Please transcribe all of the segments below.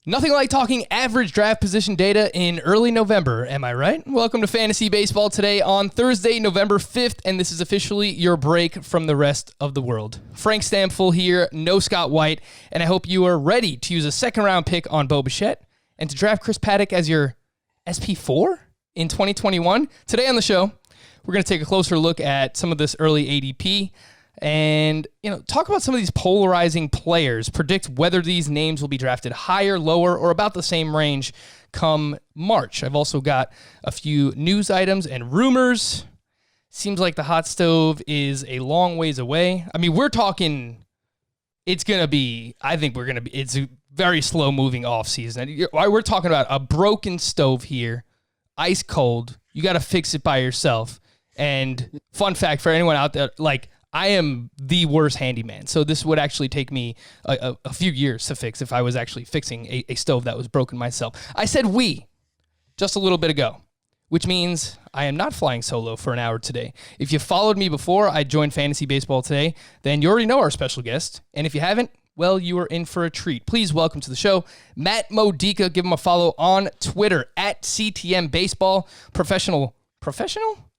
Nothing like talking average draft position data in early November, am I right? Welcome to Fantasy Baseball today on Thursday, November 5th, and this is officially your break from the rest of the world. Frank Stamful here, no Scott White, and I hope you are ready to use a second-round pick on Bo Bichette and to draft Chris Paddack as your SP4 in 2021. Today on the show, we're going to take a closer look at some of this early ADP and, talk about some of these polarizing players, predict whether these names will be drafted higher, lower, or about the same range come March. I've also got a few news items and rumors. Seems like the hot stove is a long ways away. I mean, we're talking, it's a very slow moving off season. We're talking about a broken stove here, ice cold. You got to fix it by yourself. And fun fact for anyone out there, I am the worst handyman, so this would actually take me a few years to fix if I was actually fixing a stove that was broken myself. I said we just a little bit ago, which means I am not flying solo for an hour today. If you followed me before I joined Fantasy Baseball today, then you already know our special guest, and if you haven't, well, you are in for a treat. Please welcome to the show, Matt Modica. Give him a follow on Twitter at CTM Baseball. Professional?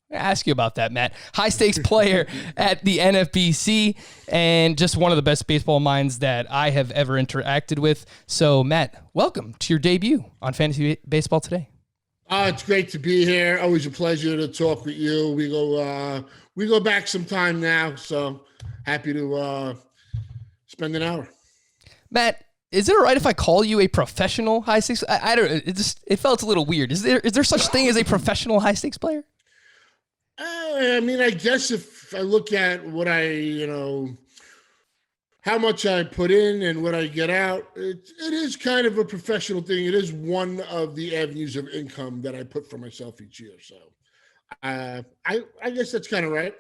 I ask you about that, Matt. High-stakes player at the NFBC and just one of the best baseball minds that I have ever interacted with. So, Matt, welcome to your debut on Fantasy Baseball today. It's great to be here. Always a pleasure to talk with you. We go back some time now, so happy to spend an hour. Matt, is it all right if I call you a professional high-stakes? I don't. It felt a little weird. Is there such thing as a professional high-stakes player? I guess if I look at what how much I put in and what I get out, it is kind of a professional thing. It is one of the avenues of income that I put for myself each year. So I guess that's kind of right.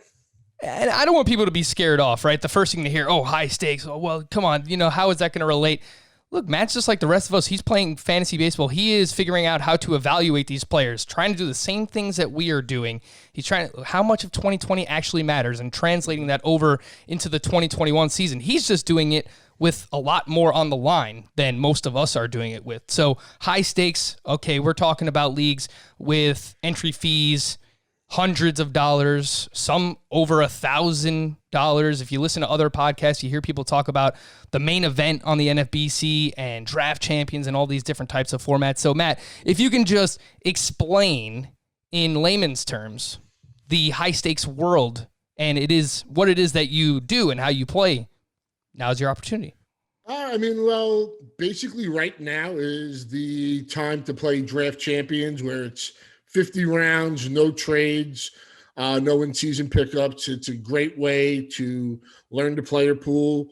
And I don't want people to be scared off, right? The first thing to hear, high stakes. Oh, well, come on. How is that going to relate? Look, Matt's just like the rest of us. He's playing fantasy baseball. He is figuring out how to evaluate these players, trying to do the same things that we are doing. He's trying to, how much of 2020 actually matters and translating that over into the 2021 season. He's just doing it with a lot more on the line than most of us are doing it with. So high stakes, okay, we're talking about leagues with entry fees, hundreds of dollars, some over $1,000. If you listen to other podcasts, you hear people talk about the main event on the NFBC and draft champions and all these different types of formats. So, Matt, if you can just explain in layman's terms the high-stakes world and what it is that you do and how you play, now's your opportunity. Basically right now is the time to play draft champions where it's 50 rounds, no trades, no in-season pickups. It's a great way to learn the player pool,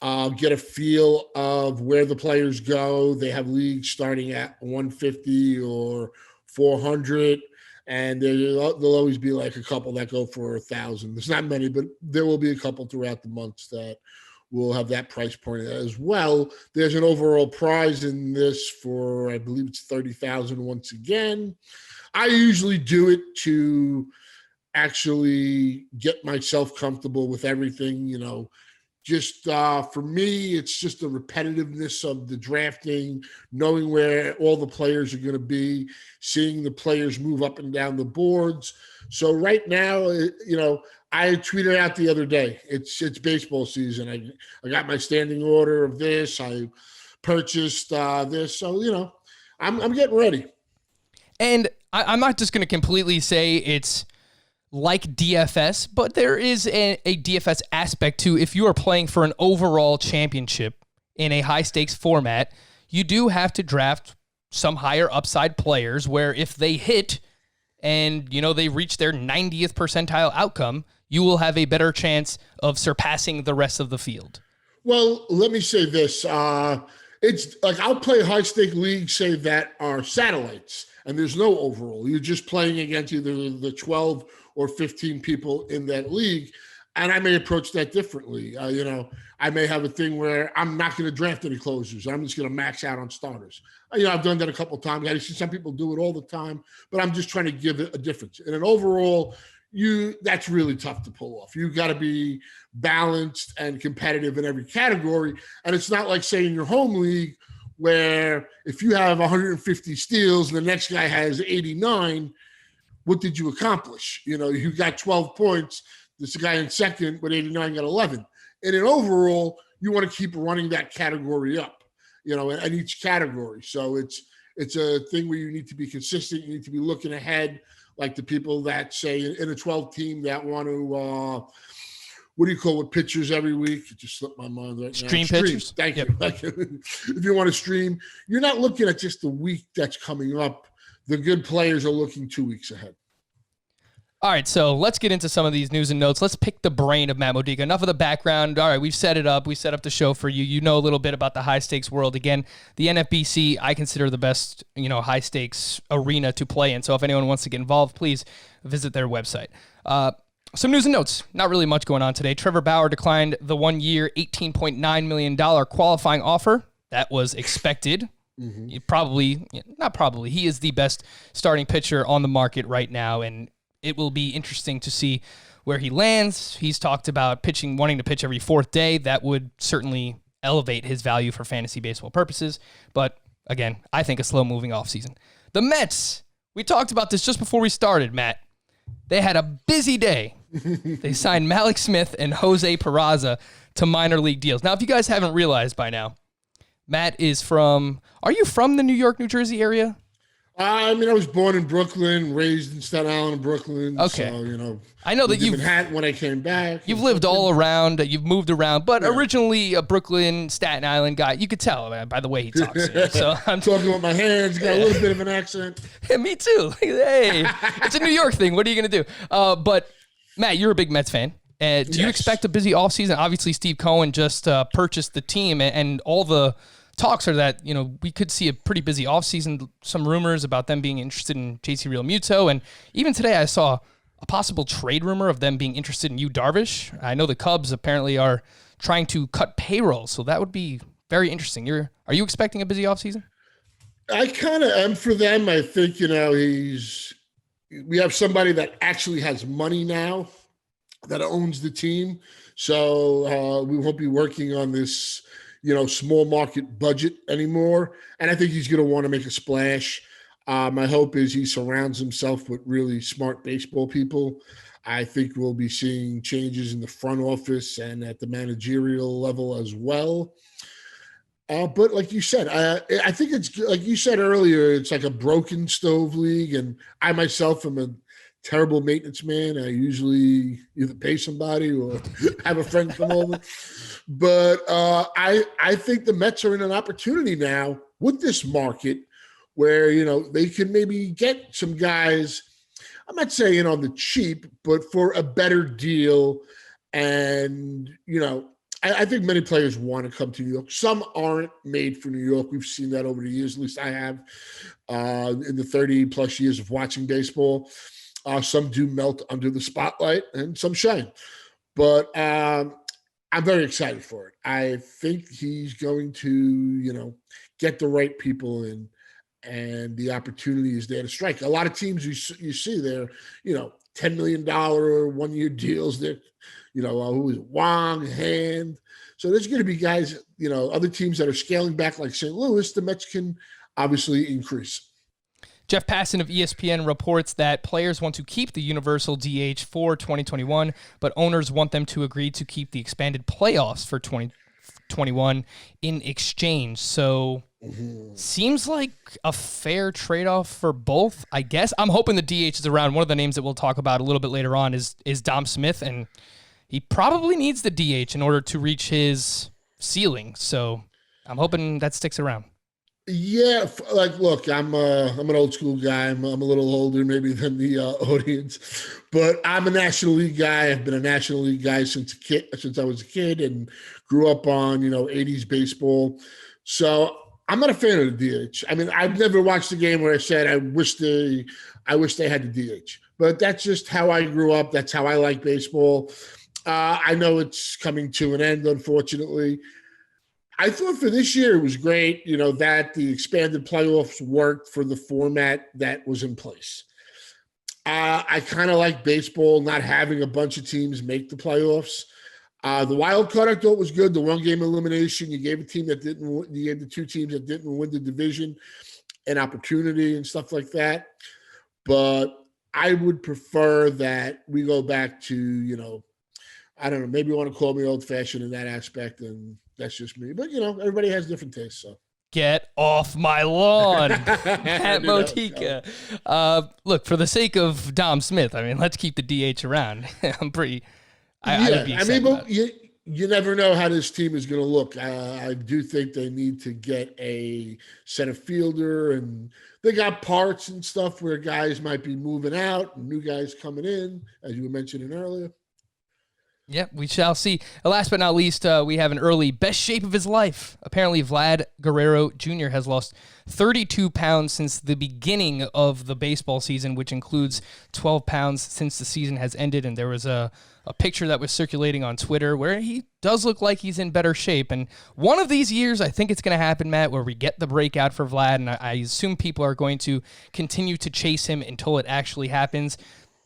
get a feel of where the players go. They have leagues starting at 150 or 400, and there'll always be like a couple that go for 1,000. There's not many, but there will be a couple throughout the months that will have that price point as well. There's an overall prize in this for, I believe it's 30,000 once again. I usually do it to actually get myself comfortable with everything, just for me, it's just the repetitiveness of the drafting, knowing where all the players are going to be, seeing the players move up and down the boards. So right now, I tweeted out the other day, it's baseball season. I got my standing order of this. I purchased this. So, I'm getting ready. And I'm not just going to completely say it's like DFS, but there is a DFS aspect to if you are playing for an overall championship in a high-stakes format, you do have to draft some higher upside players where if they hit and, they reach their 90th percentile outcome, you will have a better chance of surpassing the rest of the field. Well, let me say this. It's like I'll play high-stake leagues, say, that are satellites, and there's no overall. You're just playing against either the 12 or 15 people in that league, and I may approach that differently. I may have a thing where I'm not going to draft any closers. I'm just going to max out on starters. I've done that a couple of times. I see some people do it all the time, but I'm just trying to give it a difference. In an overall, that's really tough to pull off. You've got to be balanced and competitive in every category. And it's not like, say, in your home league where if you have 150 steals and the next guy has 89, what did you accomplish? You got 12 points. This guy in second with 89 got 11. And in overall, you want to keep running that category up, in each category. So it's a thing where you need to be consistent. You need to be looking ahead, like the people that say in a 12 team that want to, what do you call it, pitchers every week? It just slipped my mind right now. Stream pitchers. Thank you. If you want to stream, you're not looking at just the week that's coming up. The good players are looking 2 weeks ahead. All right, so let's get into some of these news and notes. Let's pick the brain of Matt Modica. Enough of the background. All right, we've set it up. We set up the show for you. You know a little bit about the high-stakes world. Again, the NFBC, I consider the best, high-stakes arena to play in. So if anyone wants to get involved, please visit their website. Some news and notes. Not really much going on today. Trevor Bauer declined the 1-year, $18.9 million qualifying offer. That was expected. Mm-hmm. He is the best starting pitcher on the market right now, and it will be interesting to see where he lands. He's talked about wanting to pitch every fourth day. That would certainly elevate his value for fantasy baseball purposes. But again, I think a slow-moving offseason. The Mets, we talked about this just before we started, Matt. They had a busy day. They signed Malik Smith and Jose Peraza to minor league deals. Now, if you guys haven't realized by now, Matt is are you from the New York, New Jersey area? I was born in Brooklyn, raised in Staten Island, Brooklyn. Okay. So, I know that you've Manhattan when I came back. You've lived all around. You've moved around, but originally a Brooklyn, Staten Island guy. You could tell by the way he talks. So I'm talking with my hands. Got a little bit of an accent. Yeah, me too. Hey, it's a New York thing. What are you going to do? But Matt, you're a big Mets fan. Do you expect a busy offseason? Obviously, Steve Cohen just purchased the team, and all the talks are that, we could see a pretty busy offseason. Some rumors about them being interested in JC Realmuto. And even today I saw a possible trade rumor of them being interested in Yu Darvish. I know the Cubs apparently are trying to cut payroll, so that would be very interesting. Are you expecting a busy offseason? I kind of am for them. I think, we have somebody that actually has money now that owns the team. So we won't be working on this small market budget anymore. And I think he's going to want to make a splash. My hope is he surrounds himself with really smart baseball people. I think we'll be seeing changes in the front office and at the managerial level as well. But like you said, I think it's like you said earlier, it's like a broken stove league. And I myself am a terrible maintenance man. I usually either pay somebody or have a friend come over. But I think the Mets are in an opportunity now with this market where, they can maybe get some guys, I'm not saying on the cheap, but for a better deal. And, I think many players want to come to New York. Some aren't made for New York. We've seen that over the years. At least I have in the 30-plus years of watching baseball. Some do melt under the spotlight and some shine. But I'm very excited for it. I think he's going to, get the right people in, and the opportunity is there to strike. A lot of teams you see there, $10 million 1-year deals. They're, who is it? Wong, Hand. So there's going to be guys, other teams that are scaling back like St. Louis. The Mets can obviously increase. Jeff Passan of ESPN reports that players want to keep the universal DH for 2021, but owners want them to agree to keep the expanded playoffs for 2021 in exchange. So seems like a fair trade-off for both, I guess. I'm hoping the DH is around. One of the names that we'll talk about a little bit later on is Dom Smith, and he probably needs the DH in order to reach his ceiling. So I'm hoping that sticks around. Yeah, look, I'm an old school guy. I'm a little older maybe than the audience, but I'm a National League guy. I've been a National League guy since I was a kid and grew up on 80s baseball. So I'm not a fan of the DH. I mean, I've never watched a game where I said I wish they had the DH, but that's just how I grew up. That's how I like baseball. I know it's coming to an end, unfortunately. I thought for this year it was great, that the expanded playoffs worked for the format that was in place. I kind of like baseball not having a bunch of teams make the playoffs. The wild card I thought was good. The 1-game elimination, you gave a team that didn't. You gave the 2 teams that didn't win the division an opportunity and stuff like that. But I would prefer that we go back to, I don't know, maybe you want to call me old-fashioned in that aspect, and that's just me. But, everybody has different tastes, so. Get off my lawn, Matt Modica. Look, for the sake of Dom Smith, let's keep the DH around. I'm pretty. I would be excited but you never know how this team is going to look. I do think they need to get a center fielder, and they got parts and stuff where guys might be moving out and new guys coming in, as you were mentioning earlier. Yep, we shall see. Last but not least, we have an early best shape of his life. Apparently, Vlad Guerrero Jr. has lost 32 pounds since the beginning of the baseball season, which includes 12 pounds since the season has ended. And there was a picture that was circulating on Twitter where he does look like he's in better shape. And one of these years, I think it's going to happen, Matt, where we get the breakout for Vlad. And I assume people are going to continue to chase him until it actually happens.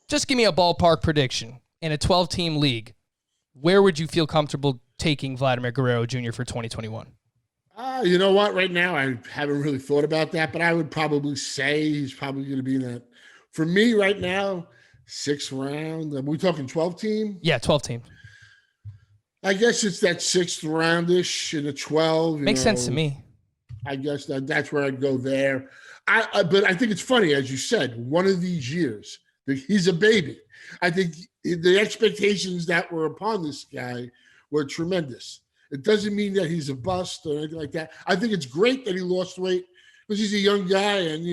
Just give me a ballpark prediction. In a 12-team league, where would you feel comfortable taking Vladimir Guerrero Jr. for 2021? You know what? Right now, I haven't really thought about that, but I would probably say he's probably going to be in that. For me right now, 6th round. Are we talking 12-team? Yeah, 12-team. I guess it's that 6th roundish in the 12. Makes sense to me. I guess that's where I'd go there. But I think it's funny, as you said, one of these years, he's a baby. I think the expectations that were upon this guy were tremendous. It doesn't mean that he's a bust or anything like that. I think it's great that he lost weight because he's a young guy and,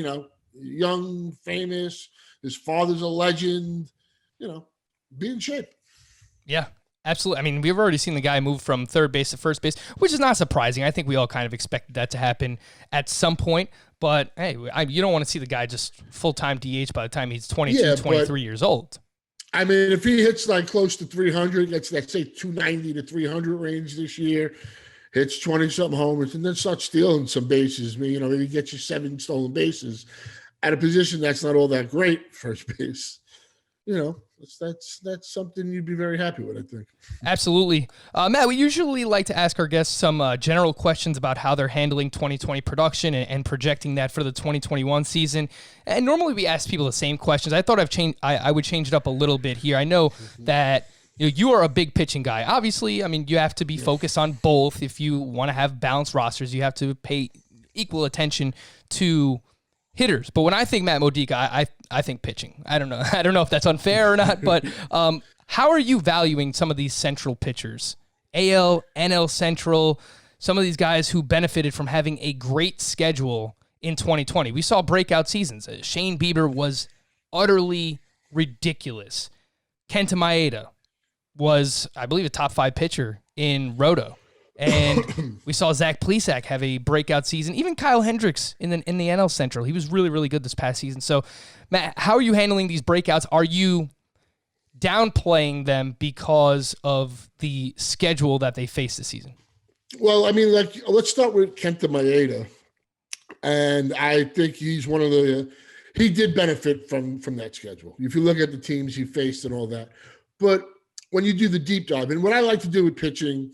young, famous. His father's a legend. Be in shape. Yeah, absolutely. We've already seen the guy move from third base to first base, which is not surprising. I think we all kind of expected that to happen at some point. But, hey, you don't want to see the guy just full-time DH by the time he's 22, 23 years old. If he hits close to 300, let's say 290 to 300 range this year, hits 20-something homers, and then starts stealing some bases, maybe get you 7 stolen bases at a position that's not all that great, first base. That's something you'd be very happy with, I think. Absolutely. Matt, we usually like to ask our guests some general questions about how they're handling 2020 production and projecting that for the 2021 season. And normally we ask people the same questions. I thought I would change it up a little bit here. I know that you are a big pitching guy. Obviously, you have to be focused on both. If you want to have balanced rosters, you have to pay equal attention to hitters. But when I think Matt Modica, I think pitching. I don't know if that's unfair or not, but how are you valuing some of these central pitchers? AL, NL Central, some of these guys who benefited from having a great schedule in 2020. We saw breakout seasons. Shane Bieber was utterly ridiculous. Kenta Maeda was, I believe, a top 5 pitcher in Roto. And we saw Zach Plesac have a breakout season. Even Kyle Hendricks in the NL Central. He was really, really good this past season. So, Matt, how are you handling these breakouts? Are you downplaying them because of the schedule that they face this season? Well, let's start with Kenta Maeda. And I think he's one of he did benefit from that schedule. If you look at the teams he faced and all that. But when you do the deep dive, and what I like to do with pitching,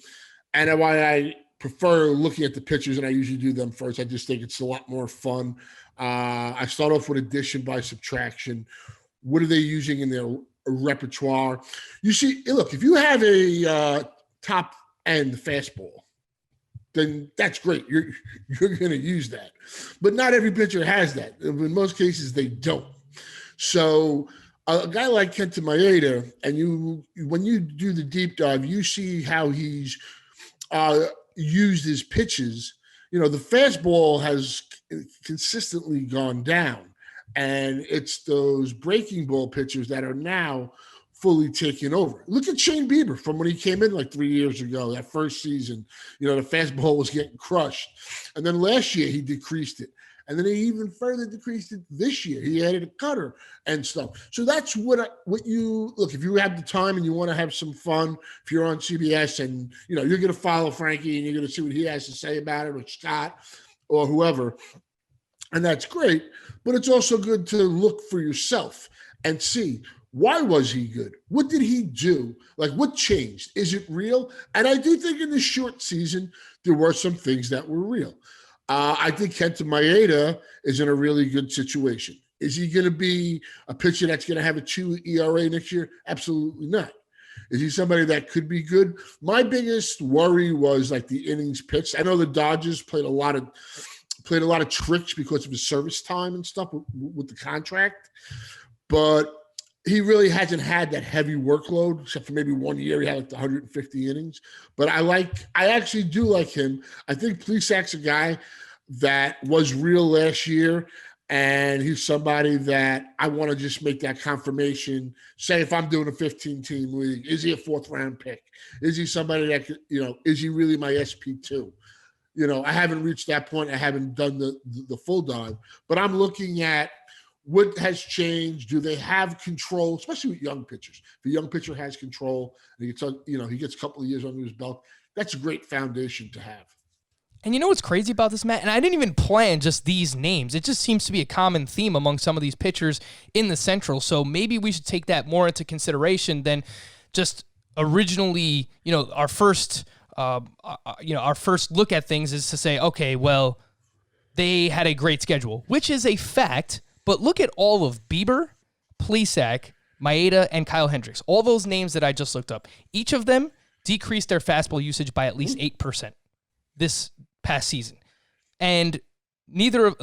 and why I prefer looking at the pitchers, and I usually do them first. I just think it's a lot more fun. I start off with addition by subtraction. What are they using in their repertoire? You see, look, if you have a top end fastball, then that's great. You're going to use that. But not every pitcher has that. In most cases, they don't. So a guy like Kenta Maeda, and when you do the deep dive, you see how he's used his pitches. The fastball has consistently gone down, and it's those breaking ball pitchers that are now fully taking over. Look at Shane Bieber from when he came in 3 years ago, that first season. The fastball was getting crushed. And then last year he decreased it. And then he even further decreased it this year. He added a cutter and stuff. So that's what you look. If you have the time and you want to have some fun, if you're on CBS and you're going to follow Frankie and you're going to see what he has to say about it, or Scott or whoever, and that's great. But it's also good to look for yourself and see Why was he good? What did he do? Like, what changed? Is it real? And I do think in this short season, there were some things that were real. I think Kenta Maeda is in a really good situation. Is he going to be a pitcher that's going to have a 2 ERA next year? Absolutely not. Is he somebody that could be good? My biggest worry was like the innings pitched. I know the Dodgers played a lot of tricks because of his service time and stuff with the contract, but he really hasn't had that heavy workload, except for maybe 1 year he had like 150 innings. But I actually do like him. I think Plesac's a guy that was real last year, and he's somebody that I want to just make that confirmation. Say if I'm doing a 15-team league, is he a 4th-round pick? Is he somebody that could, is he really my SP2? I haven't reached that point. I haven't done the full dive, but I'm looking at what has changed. Do they have control, especially with young pitchers? If a young pitcher has control and he gets a couple of years under his belt, that's a great foundation to have. And you know what's crazy about this, Matt? And I didn't even plan just these names. It just seems to be a common theme among some of these pitchers in the Central. So maybe we should take that more into consideration than just originally, our first look at things is to say, okay, well, they had a great schedule, which is a fact. But look at all of Bieber, Plesac, Maeda, and Kyle Hendricks. All those names that I just looked up. Each of them decreased their fastball usage by at least 8% this past season. And none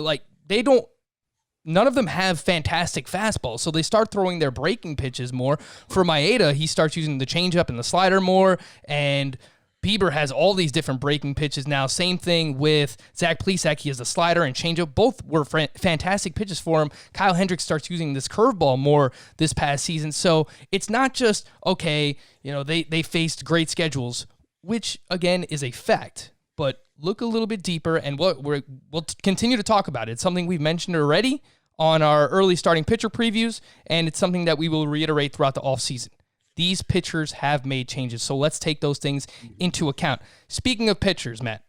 of them have fantastic fastballs. So they start throwing their breaking pitches more. For Maeda, he starts using the changeup and the slider more, and Bieber has all these different breaking pitches now. Same thing with Zach Plesac. He has the slider and changeup. Both were fantastic pitches for him. Kyle Hendricks starts using this curveball more this past season. So it's not just, okay, they faced great schedules, which, again, is a fact. But look a little bit deeper, and we'll continue to talk about it. It's something we've mentioned already on our early starting pitcher previews, and it's something that we will reiterate throughout the offseason. These pitchers have made changes, so let's take those things into account. Speaking of pitchers, Matt,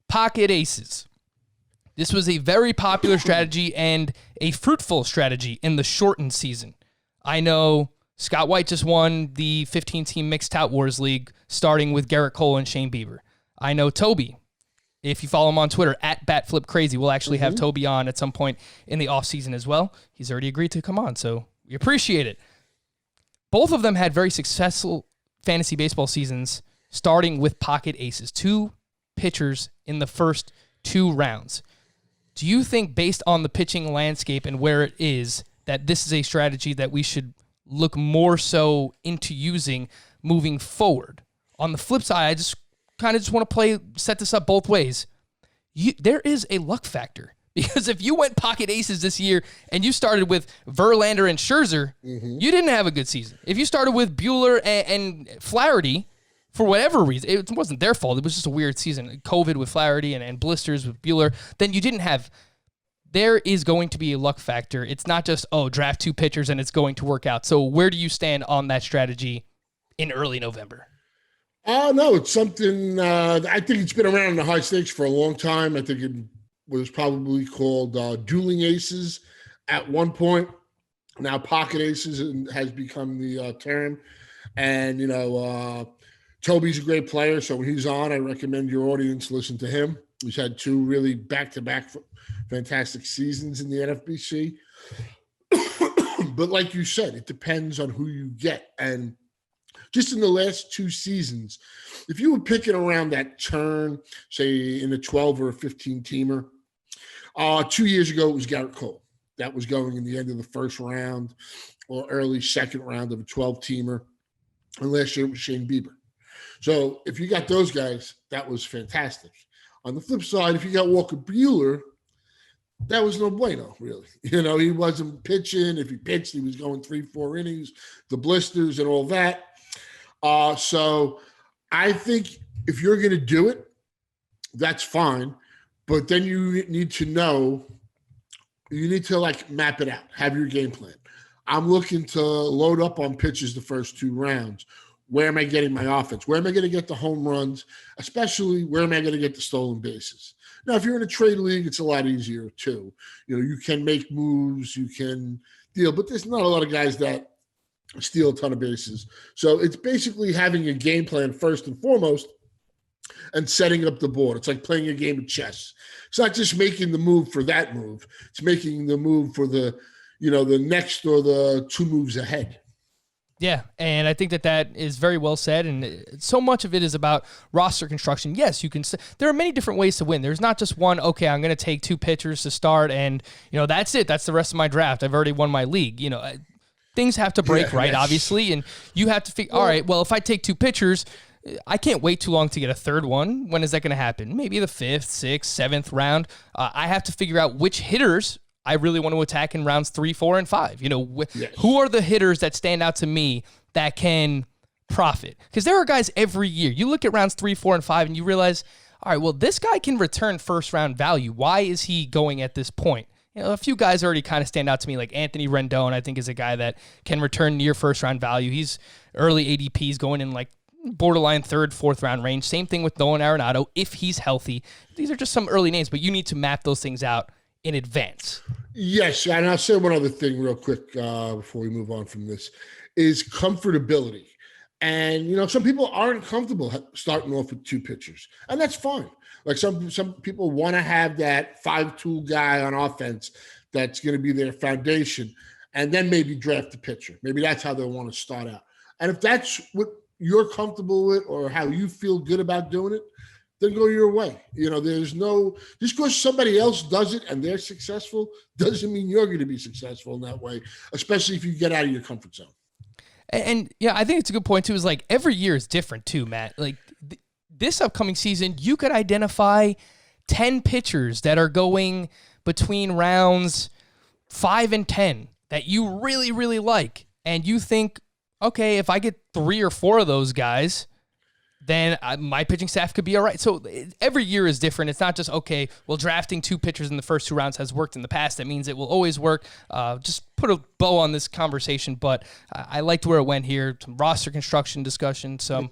pocket aces. This was a very popular strategy and a fruitful strategy in the shortened season. I know Scott White just won the 15-team Mixed Tout Wars League, starting with Garrett Cole and Shane Bieber. I know Toby, if you follow him on Twitter, @BatFlipCrazy, we'll actually have Toby on at some point in the offseason as well. He's already agreed to come on, so we appreciate it. Both of them had very successful fantasy baseball seasons, starting with pocket aces, 2 pitchers in the first 2 rounds. Do you think, based on the pitching landscape and where it is, that this is a strategy that we should look more so into using moving forward? On the flip side, I just want to set this up both ways. There is a luck factor. Because if you went pocket aces this year and you started with Verlander and Scherzer, you didn't have a good season. If you started with Buehler and Flaherty, for whatever reason, it wasn't their fault. It was just a weird season. COVID with Flaherty and blisters with Buehler. Then you didn't have. There is going to be a luck factor. It's not just, draft 2 pitchers and it's going to work out. So where do you stand on that strategy in early November? No, it's something, I think it's been around in the high stakes for a long time. I think it was probably called dueling aces at one point. Now pocket aces has become the term. And, Toby's a great player. So when he's on, I recommend your audience listen to him. He's had 2 really back-to-back fantastic seasons in the NFBC. But like you said, it depends on who you get. And just in the last 2 seasons, if you were picking around that turn, say in a 12 or a 15-teamer, 2 years ago, it was Garrett Cole. That was going in the end of the first round or early second round of a 12-teamer. And last year, it was Shane Bieber. So if you got those guys, that was fantastic. On the flip side, if you got Walker Buehler, that was no bueno, really. He wasn't pitching. If he pitched, he was going 3-4 innings, the blisters and all that. So I think if you're going to do it, that's fine. But then you need to map it out, have your game plan. I'm looking to load up on pitches the first 2 rounds. Where am I getting my offense? Where am I going to get the home runs? Especially, where am I going to get the stolen bases? Now, if you're in a trade league, it's a lot easier too. You can make moves, you can deal, but there's not a lot of guys that steal a ton of bases. So it's basically having a game plan first and foremost and setting up the board. It's like playing a game of chess. It's not just making the move for that move. It's making the move for the next or the two moves ahead. Yeah, and I think that is very well said, and so much of it is about roster construction. Yes, you can. There are many different ways to win. There's not just one, okay, I'm going to take two pitchers to start, and that's it. That's the rest of my draft. I've already won my league. Things have to break, right, obviously, and you have to figure, all right, well, if I take two pitchers, I can't wait too long to get a third one. When is that going to happen? Maybe the 5th, 6th, 7th round. I have to figure out which hitters I really want to attack in rounds 3, 4, and 5. Who are the hitters that stand out to me that can profit? Because there are guys every year. You look at rounds 3, 4, and 5, and you realize, all right, well, this guy can return first-round value. Why is he going at this point? A few guys already kind of stand out to me, like Anthony Rendon, I think, is a guy that can return near first-round value. He's early ADPs going in like borderline 3rd, 4th round range. Same thing with Nolan Arenado, if he's healthy. These are just some early names, but you need to map those things out in advance. Yes, and I'll say one other thing real quick before we move on from this, is comfortability. And, some people aren't comfortable starting off with two pitchers, and that's fine. Like some people want to have that 5-tool guy on offense that's going to be their foundation, and then maybe draft a pitcher. Maybe that's how they want to start out. And if that's what you're comfortable with or how you feel good about doing it, then go your way. There's just because somebody else does it and they're successful doesn't mean you're going to be successful in that way, especially if you get out of your comfort zone. And I think it's a good point too, is like every year is different too, Matt. Like this upcoming season, you could identify 10 pitchers that are going between rounds 5 and 10 that you really, really like. And you think, okay, if I get 3 or 4 of those guys, then my pitching staff could be all right. So every year is different. It's not just, okay, well, drafting 2 pitchers in the first 2 rounds has worked in the past. That means it will always work. Just put a bow on this conversation, but I liked where it went here. Some roster construction discussion, some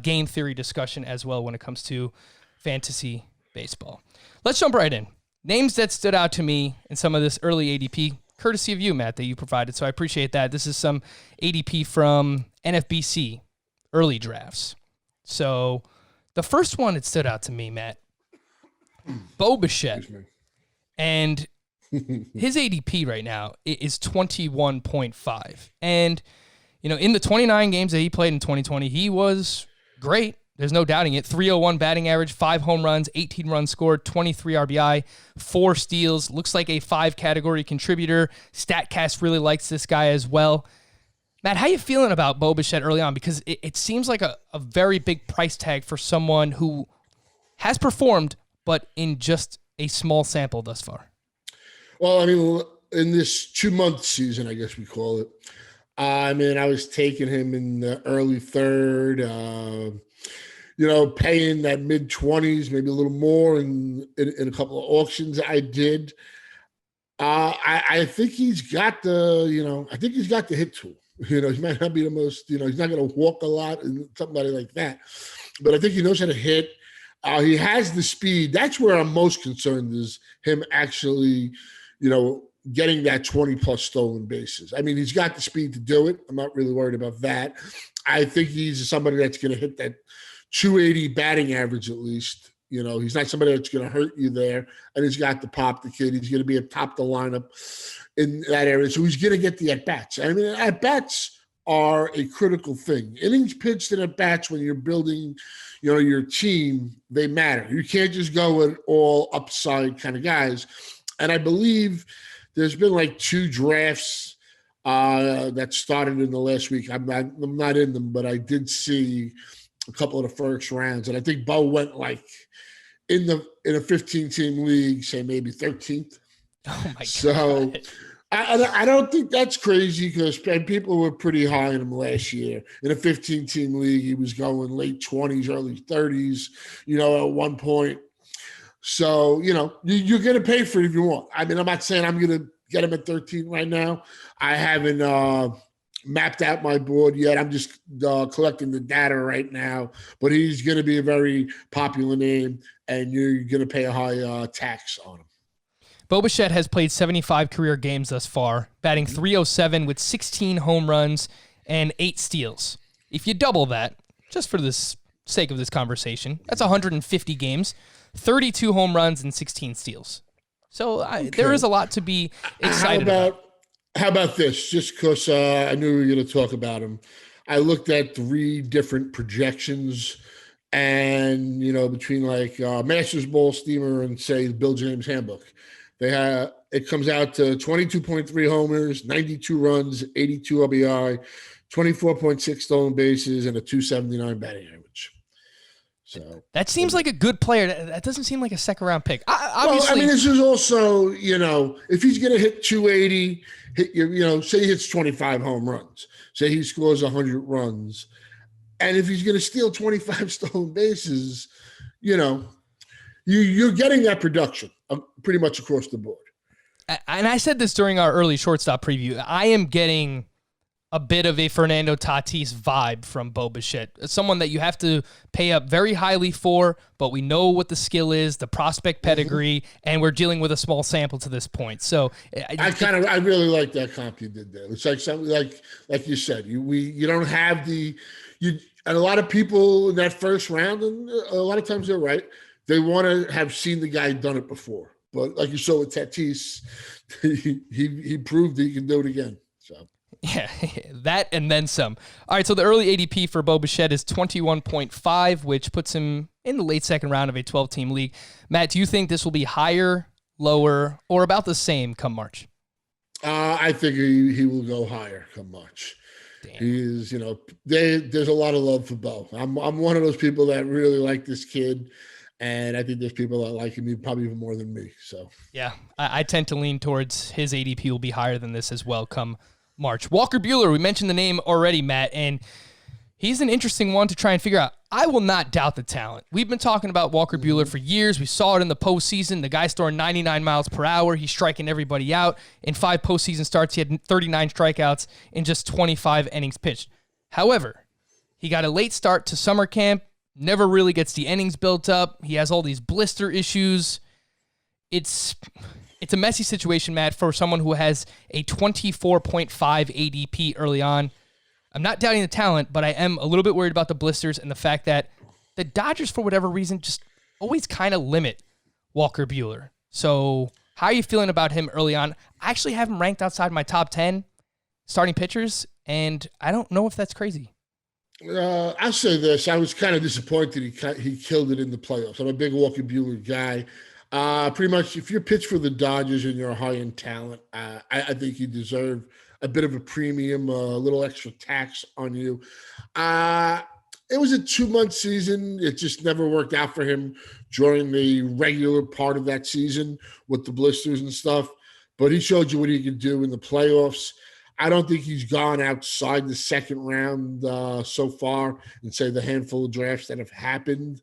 game theory discussion as well when it comes to fantasy baseball. Let's jump right in. Names that stood out to me in some of this early ADP, courtesy of you, Matt, that you provided. So I appreciate that. This is some ADP from NFBC early drafts. So the first one that stood out to me, Matt, Bo Bichette. And his ADP right now is 21.5. And, in the 29 games that he played in 2020, he was great. There's no doubting it. 301 batting average, 5 home runs, 18 runs scored, 23 RBI, 4 steals. Looks like a 5-category contributor. StatCast really likes this guy as well. Matt, how you feeling about Bo Bichette early on? Because it seems like a very big price tag for someone who has performed, but in just a small sample thus far. Well, in this 2-month season, I guess we call it, I was taking him in the early 3rd, paying that mid-20s, maybe a little more in a couple of auctions I did. I think he's got the hit tool. He might not be the most, he's not going to walk a lot and somebody like that. But I think he knows how to hit. He has the speed. That's where I'm most concerned, is him actually, getting that 20-plus stolen bases. He's got the speed to do it. I'm not really worried about that. I think he's somebody that's going to hit that 280 batting average at least. He's not somebody that's going to hurt you there. And he's got the pop, the kid. He's going to be atop the lineup in that area. So he's going to get the at-bats. At-bats are a critical thing. Innings pitched and at-bats when you're building, your team, they matter. You can't just go with all upside kind of guys. And I believe there's been like 2 drafts that started in the last week. I'm not in them, but I did see a couple of the first rounds. And I think Bo went like in a 15-team league, say maybe 13th. Oh my God. So I don't think that's crazy, because people were pretty high on him last year. In a 15-team league, he was going late 20s, early 30s, at one point. So, you're going to pay for it if you want. I'm not saying I'm going to get him at 13 right now. I haven't mapped out my board yet. I'm just collecting the data right now. But he's going to be a very popular name, and you're going to pay a high tax on him. Bo Bichette has played 75 career games thus far, batting .307 with 16 home runs and 8 steals. If you double that, just for the sake of this conversation, that's 150 games, 32 home runs, and 16 steals. So there is a lot to be excited about. How about this? Just because I knew we were going to talk about him, I looked at 3 different projections, and between like Masters Ball Steamer and say the Bill James Handbook, it comes out to 22.3 homers, 92 runs, 82 RBI, 24.6 stolen bases, and a 279 batting average. So that seems like a good player. That doesn't seem like a second round pick. Obviously, this is also, if he's going to hit 280, say he hits 25 home runs, say he scores 100 runs, and if he's going to steal 25 stolen bases, you're getting that production pretty much across the board. And I said this during our early shortstop preview. I am getting a bit of a Fernando Tatis vibe from Bo Bichette. Someone that you have to pay up very highly for, but we know what the skill is, the prospect pedigree, and we're dealing with a small sample to this point. So I really like that comp you did there. It's like something like you said, you don't have and a lot of people in that first round, and a lot of times they're right, they want to have seen the guy done it before. But like you saw with Tatis, he proved that he can do it again. So. Yeah, that and then some. All right, so the early ADP for Bo Bichette is 21.5, which puts him in the late second round of a 12-team league. Matt, do you think this will be higher, lower, or about the same come March? I think he will go higher come March. Damn. He is, there's a lot of love for Bo. I'm one of those people that really like this kid, and I think there's people that like him probably even more than me. So yeah, I tend to lean towards his ADP will be higher than this as well come March. Walker Buehler, we mentioned the name already, Matt, and he's an interesting one to try and figure out. I will not doubt the talent. We've been talking about Walker Buehler for years. We saw it in the postseason. The guy's throwing 99 miles per hour. He's striking everybody out. In 5 postseason starts, he had 39 strikeouts in just 25 innings pitched. However, he got a late start to summer camp, never really gets the innings built up. He has all these blister issues. It's a messy situation, Matt, for someone who has a 24.5 ADP early on. I'm not doubting the talent, but I am a little bit worried about the blisters and the fact that the Dodgers, for whatever reason, just always kind of limit Walker Buehler. So how are you feeling about him early on? I actually have him ranked outside my top 10 starting pitchers, and I don't know if that's crazy. I'll say this. I was kind of disappointed he killed it in the playoffs. I'm a big Walker Buehler guy. Pretty much, if you're pitched for the Dodgers and you're a high-end talent, I think you deserve a bit of a premium, a little extra tax on you. It was a 2-month season. It just never worked out for him during the regular part of that season with the blisters and stuff. But he showed you what he could do in the playoffs. I don't think he's gone outside the second round so far and say the handful of drafts that have happened.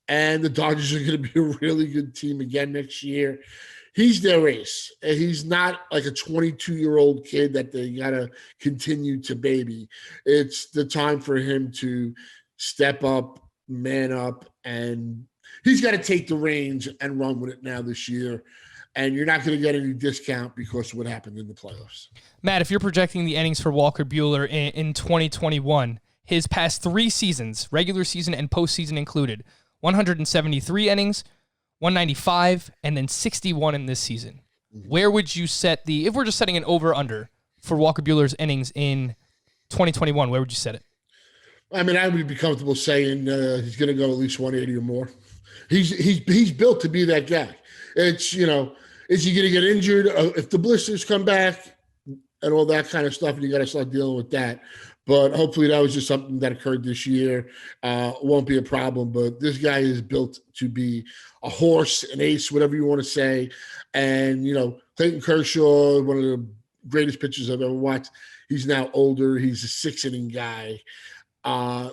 And the Dodgers are going to be a really good team again next year. He's their ace. And he's not like a 22-year-old kid that they got to continue to baby. It's the time for him to step up, man up, and he's got to take the reins and run with it now this year. And you're not going to get any discount because of what happened in the playoffs. Matt, if you're projecting the innings for Walker Buehler in 2021, his past 3 seasons, regular season and postseason included, 173 innings, 195, and then 61 in this season. Where would you set if we're just setting an over-under for Walker Buehler's innings in 2021, where would you set it? I mean, I would be comfortable saying he's going to go at least 180 or more. He's built to be that guy. It's, is he going to get injured? If the blisters come back and all that kind of stuff, and you got to start dealing with that. But hopefully that was just something that occurred this year. Won't be a problem. But this guy is built to be a horse, an ace, whatever you want to say. And, Clayton Kershaw, one of the greatest pitchers I've ever watched, he's now older. He's a 6-inning guy.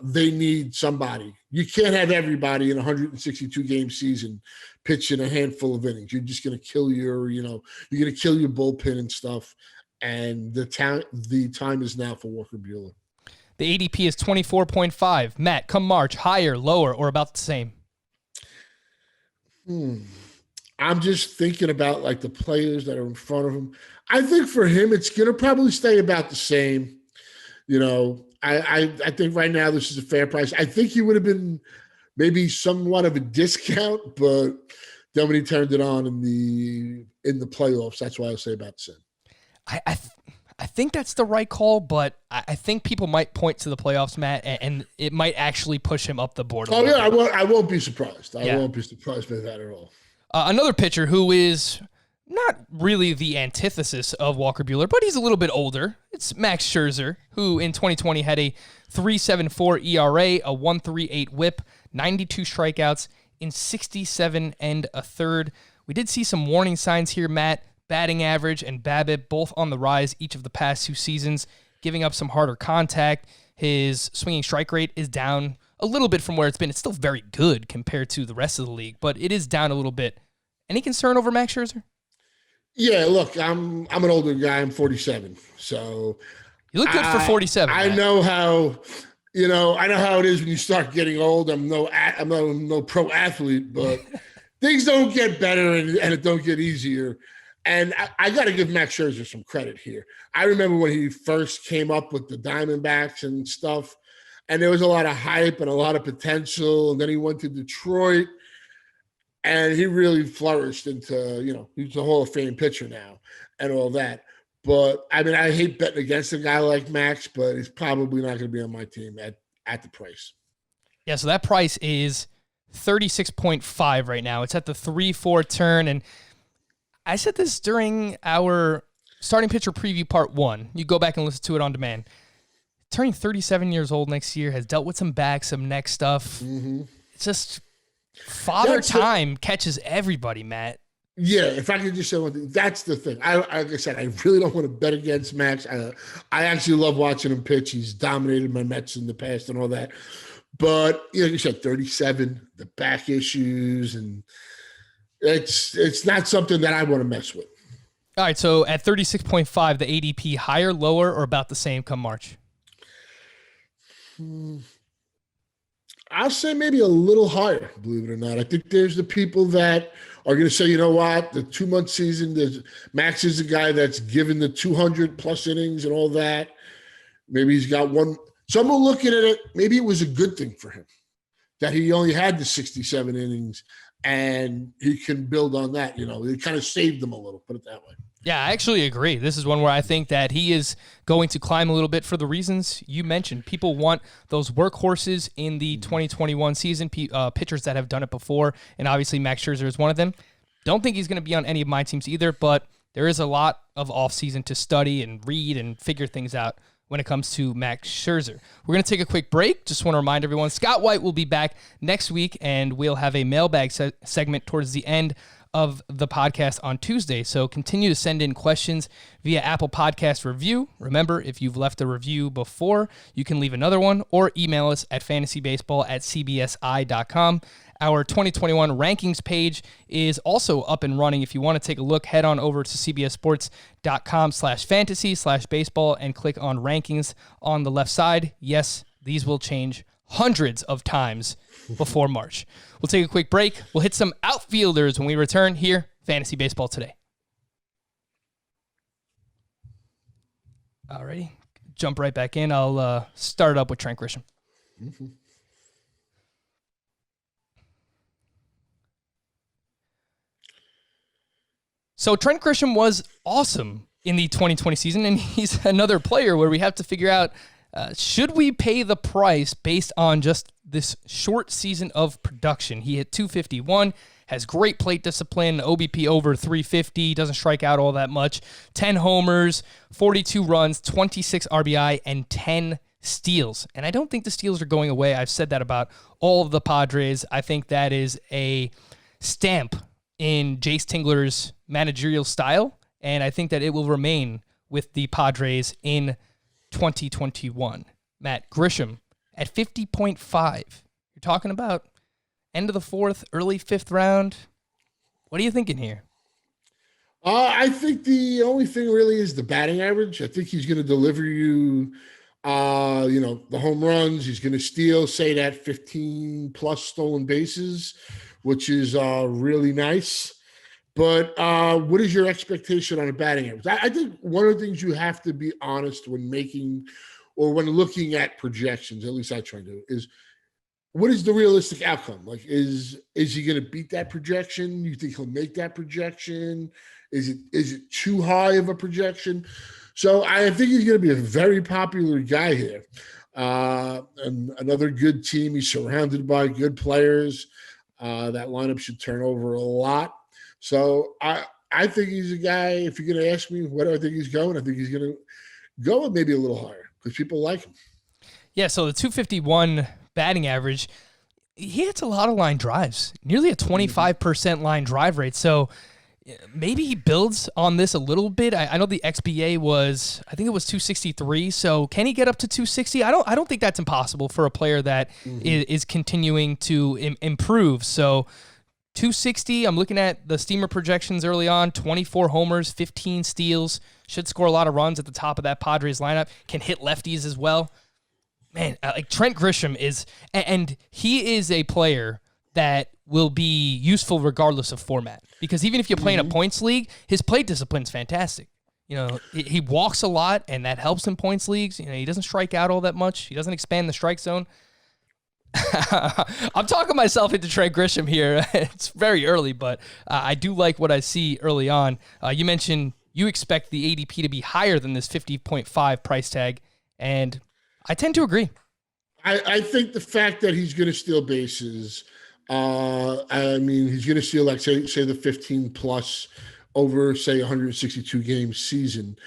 They need somebody. You can't have everybody in a 162-game season pitching a handful of innings. You're just going to kill you're going to kill your bullpen and stuff. And the time is now for Walker Buehler. The ADP is 24.5. Matt, come March, higher, lower, or about the same? I'm just thinking about like the players that are in front of him. I think for him, it's going to probably stay about the same. I think right now this is a fair price. I think he would have been maybe somewhat of a discount, but then when he turned it on in the playoffs, that's why I say about Sin. I think that's the right call, but I think people might point to the playoffs, Matt, and it might actually push him up the board. Oh, yeah, I won't be surprised. I won't be surprised by that at all. Another pitcher who is not really the antithesis of Walker Buehler, but he's a little bit older. It's Max Scherzer, who in 2020 had a 3.74 ERA, a 1.38 WHIP, 92 strikeouts in 67 and a third. We did see some warning signs here, Matt. Batting average and BABIP both on the rise each of the past 2 seasons, giving up some harder contact. His swinging strike rate is down a little bit from where it's been. It's still very good compared to the rest of the league, but it is down a little bit. Any concern over Max Scherzer? Yeah, look, I'm an older guy. I'm 47, so you look good for 47. I know how it is when you start getting old. I'm no pro athlete, but things don't get better and it don't get easier. And I got to give Max Scherzer some credit here. I remember when he first came up with the Diamondbacks and stuff, and there was a lot of hype and a lot of potential. And then he went to Detroit, and he really flourished into, he's a Hall of Fame pitcher now and all that. But, I mean, I hate betting against a guy like Max, but he's probably not going to be on my team at the price. Yeah, so that price is 36.5 right now. It's at the 3-4 turn, and I said this during our starting pitcher preview part 1. You go back and listen to it on demand. Turning 37 years old next year, has dealt with some back, some neck stuff. Mm-hmm. It's just father time catches everybody, Matt. Yeah, if I could just say one thing, that's the thing. Like I said, I really don't want to bet against Max. I actually love watching him pitch. He's dominated my Mets in the past and all that. But, like you said, 37, the back issues, and it's not something that I want to mess with. All right, so at 36.5, the ADP higher, lower, or about the same come March? I'll say maybe a little higher, believe it or not. I think there's the people that are going to say, you know what, the 2-month season, Max is a guy that's given the 200-plus innings and all that. Maybe he's got one. Someone looking at it, maybe it was a good thing for him that he only had the 67 innings, and he can build on that. It kind of saved them a little, put it that way. Yeah, I actually agree. This is one where I think that he is going to climb a little bit for the reasons you mentioned. People want those workhorses in the 2021 season, pitchers that have done it before, and obviously Max Scherzer is one of them. Don't think he's going to be on any of my teams either, but there is a lot of offseason to study and read and figure things out when it comes to Max Scherzer. We're going to take a quick break. Just want to remind everyone, Scott White will be back next week, and we'll have a mailbag segment towards the end of the podcast on Tuesday. So continue to send in questions via Apple Podcast review. Remember, if you've left a review before, you can leave another one or email us at fantasybaseball@cbsi.com. Our 2021 rankings page is also up and running. If you want to take a look, head on over to cbssports.com/fantasy/baseball and click on rankings on the left side. Yes, these will change hundreds of times before March. We'll take a quick break. We'll hit some outfielders when we return here, Fantasy Baseball Today. Alrighty, jump right back in. I'll start up with Trent Grisham. Mm-hmm. So Trent Grisham was awesome in the 2020 season, and he's another player where we have to figure out, should we pay the price based on just this short season of production? He hit 251, has great plate discipline, OBP over 350, doesn't strike out all that much, 10 homers, 42 runs, 26 RBI, and 10 steals. And I don't think the steals are going away. I've said that about all of the Padres. I think that is a stamp in Jace Tingler's managerial style, and I think that it will remain with the Padres in 2021. Matt, Grisham at 50.5. You're talking about end of the 4th, early 5th round. What are you thinking here? I think the only thing really is the batting average. I think he's going to deliver you, the home runs. He's going to steal, say that 15 plus stolen bases, which is really nice. But what is your expectation on a batting average? I think one of the things you have to be honest when making or when looking at projections, at least I try to do, is what is the realistic outcome? Like, is he going to beat that projection? You think he'll make that projection? Is it too high of a projection? So I think he's going to be a very popular guy here. And another good team. He's surrounded by good players. That lineup should turn over a lot. So I think he's a guy, if you're going to ask me where do I think he's going, I think he's going to go maybe a little higher because people like him. Yeah, so the 251 batting average, he hits a lot of line drives, nearly a 25% line drive rate. So maybe he builds on this a little bit. I know the XBA was, I think it was 263. So can he get up to 260? I don't think that's impossible for a player that is continuing to improve. So 260, I'm looking at the Steamer projections early on, 24 homers, 15 steals, should score a lot of runs at the top of that Padres lineup, can hit lefties as well. Man, like Trent Grisham is, and he is a player that will be useful regardless of format. Because even if you play in a points league, his plate discipline is fantastic. You know, he walks a lot, and that helps in points leagues. You know, he doesn't strike out all that much. He doesn't expand the strike zone. I'm talking myself into Trent Grisham here. It's very early, but I do like what I see early on. You mentioned you expect the ADP to be higher than this 50.5 price tag, and I tend to agree. I think the fact that he's going to steal bases, I mean, he's going to steal, like, say the 15 plus over, say, 162 game season.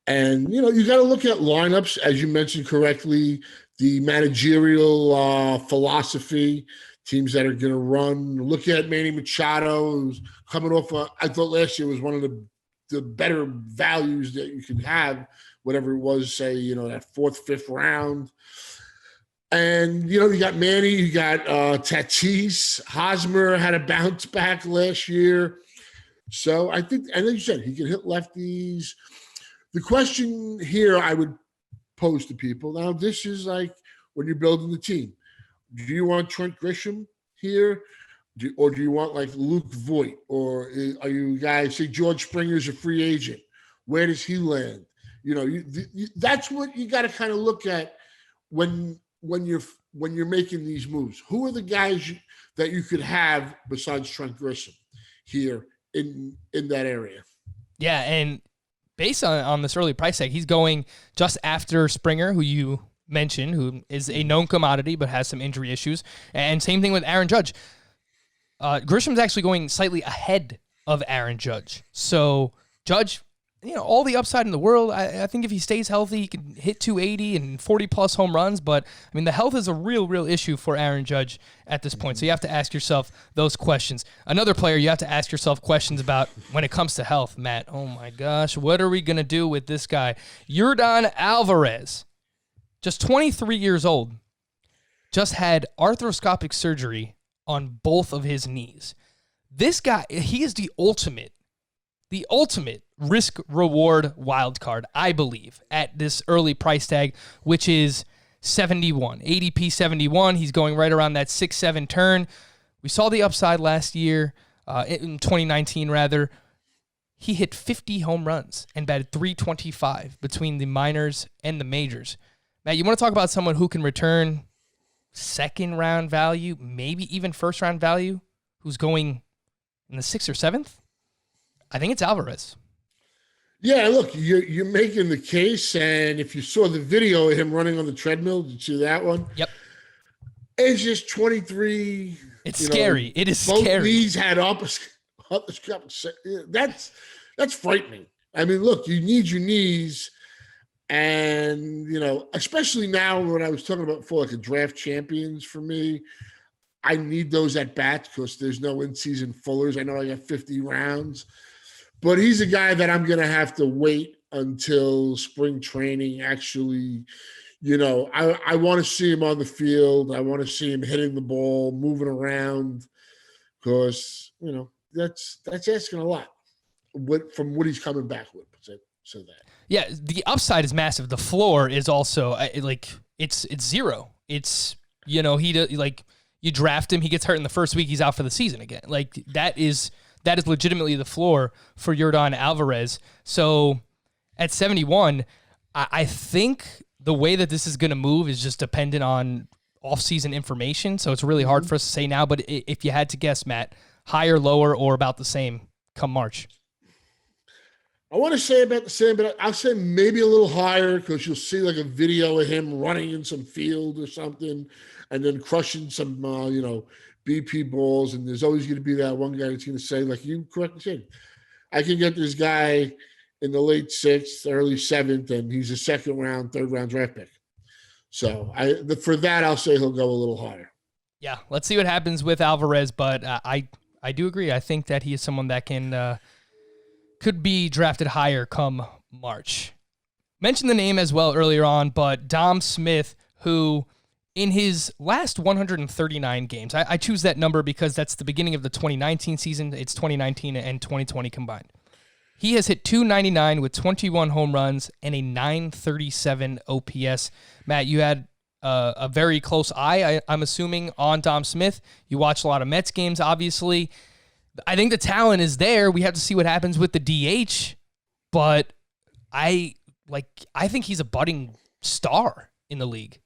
And, you know, you got to look at lineups, as you mentioned correctly, the managerial philosophy, teams that are going to run. Look at Manny Machado, who's coming off, I thought last year was one of the better values that you could have, whatever it was, say, you know, that fourth, fifth round. And, you know, you got Manny, you got Tatis. Hosmer had a bounce back last year. So I think, and like you said, he can hit lefties. The question here I would pose to people, now this is like when you're building the team. Do you want Trent Grisham here? Or do you want like Luke Voit? Or are you guys, say George Springer's a free agent. Where does he land? You know, that's what you got to kind of look at when you're making these moves. Who are the guys that you could have besides Trent Grisham here in that area? Yeah, and based on this early price tag, he's going just after Springer, who you mentioned, who is a known commodity but has some injury issues. And same thing with Aaron Judge. Grisham's actually going slightly ahead of Aaron Judge. So Judge, you know, all the upside in the world. I think if he stays healthy, he can hit 280 and 40-plus home runs. But, I mean, the health is a real issue for Aaron Judge at this point. So you have to ask yourself those questions. Another player you have to ask yourself questions about when it comes to health, Matt. Oh, my gosh, what are we going to do with this guy? Yordan Alvarez, just 23 years old, just had arthroscopic surgery on both of his knees. This guy, he is the ultimate risk-reward wild card, I believe, at this early price tag, which is 71. ADP 71. He's going right around that 6-7 turn. We saw the upside last year, in 2019, rather. He hit 50 home runs and batted .325 between the minors and the majors. Matt, you want to talk about someone who can return second-round value, maybe even first-round value, who's going in the 6th or 7th? I think it's Alvarez. Yeah, look, you're making the case, and if you saw the video of him running on the treadmill, did you see that one? Yep. It's just 23. It's scary. It is both scary. Knees had up. That's frightening. I mean, look, you need your knees, and, you know, especially now when I was talking about before, like a draft champions for me, I need those at bats because there's no in-season fullers. I know I got 50 rounds. But he's a guy that I'm going to have to wait until spring training. Actually, you know, I want to see him on the field. I want to see him hitting the ball, moving around, because, you know, that's asking a lot from what he's coming back with. So that. Yeah, the upside is massive. The floor is also it's zero. It's, you know, you draft him, he gets hurt in the first week, he's out for the season again. Like that is legitimately the floor for Yordan Alvarez. So at 71, I think the way that this is going to move is just dependent on offseason information. So it's really hard for us to say now. But if you had to guess, Matt, higher, lower, or about the same come March? I want to say about the same, but I'll say maybe a little higher because you'll see like a video of him running in some field or something and then crushing some, BP balls. And there's always going to be that one guy that's going to say, like you correctly said, I can get this guy in the late 6th, early 7th, and he's a second round, third round draft pick. So for that, I'll say he'll go a little higher. Yeah, let's see what happens with Alvarez, but I do agree. I think that he is someone that could be drafted higher come March. Mentioned the name as well earlier on, but Dom Smith, who in his last 139 games, I choose that number because that's the beginning of the 2019 season. It's 2019 and 2020 combined. He has hit .299 with 21 home runs and a .937 OPS. Matt, you had a very close eye, I'm assuming, on Dom Smith. You watch a lot of Mets games, obviously. I think the talent is there. We have to see what happens with the DH, but I think he's a budding star in the league.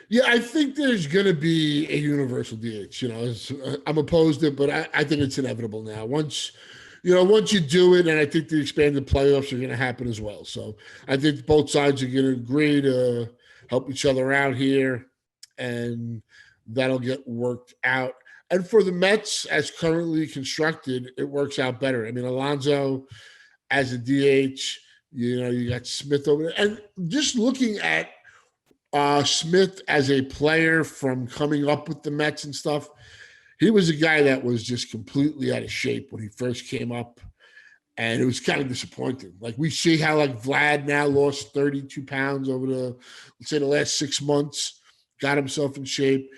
Yeah, I think there's going to be a universal DH. I'm opposed to it, but I think it's inevitable now. Once you do it, and I think the expanded playoffs are going to happen as well. So I think both sides are going to agree to help each other out here, and that'll get worked out. And for the Mets, as currently constructed, it works out better. I mean, Alonso as a DH, you got Smith over there. And just looking at Smith as a player from coming up with the Mets and stuff, he was a guy that was just completely out of shape when he first came up. And it was kind of disappointing. Like we see how like Vlad now lost 32 pounds over the last 6 months, got himself in shape.